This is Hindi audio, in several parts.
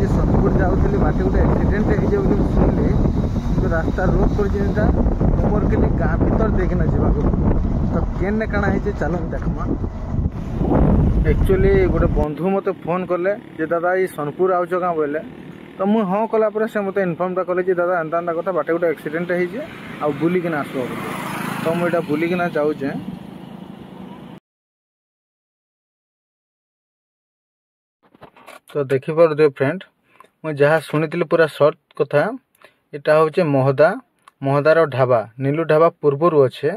आज सोनपुर जाऊली बाटे गोटे एक्सीडेंट हो शुणिली कि रास्ता रोक कर तुमर के गाँ भीतर देखना जावाक तो केने काଣା है चलो देखमा। एक्चुअली गोटे बंधु मत फोन कले जे दादा ये सोनपुर आउच गाँ बोले तो मुझे हाँ कलापर से मत इनफर्मटा कले कि दादा एंता एंता कथा बाटे गोटे एक्सीडेंट हो बुलिकिना आसो तो मुझे बुलिकिना जाऊे। तो देखिपे फ्रेंड मुझे जहाँ शुणी पूरा सर्ट कथा यहाँ हूँ महदार ढाबा नीलू ढाबा पूर्वर अच्छे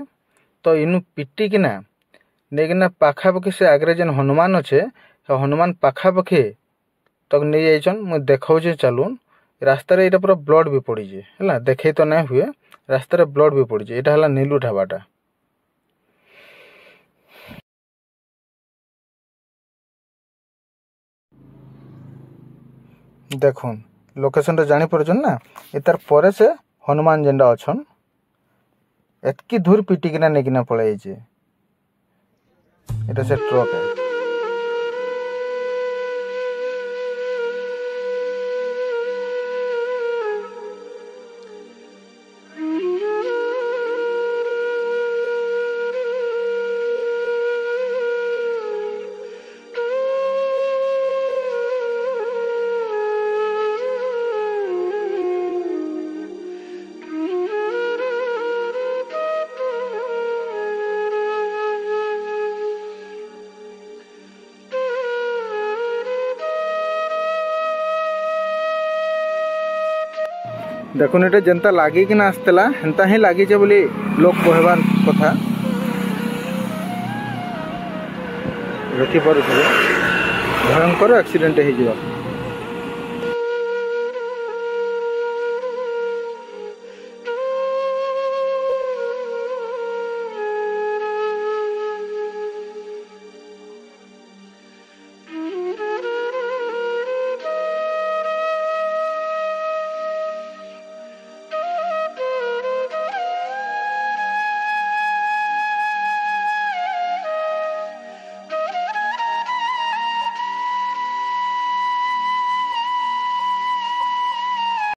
तो इनू पिटिकिना नहीं पाखापाखि से आगे जेन हनुमान अच्छे हनुमान पाखापाखि तक नहीं जाइछन मुझे देखा चलून रास्तार यहाँ पूरा ब्लड भी पड़ी है देखे तो नहीं हुए रास्तार ब्लड भी पड़ी यहाँ है नीलू ढाबाटा। देखुन लोकेशन जानी पार्छन ना ये तार परे से हनुमान जेंडा अच्छन एतकी दूर पिटिकिना नेकिना पड़े ये से ट्रक है। देखुन ये जनता लगे कि आसला हेन्ता ही लगी बोली लोग कहबार कथा देखिपे भयंकर एक्सीडेंट हो।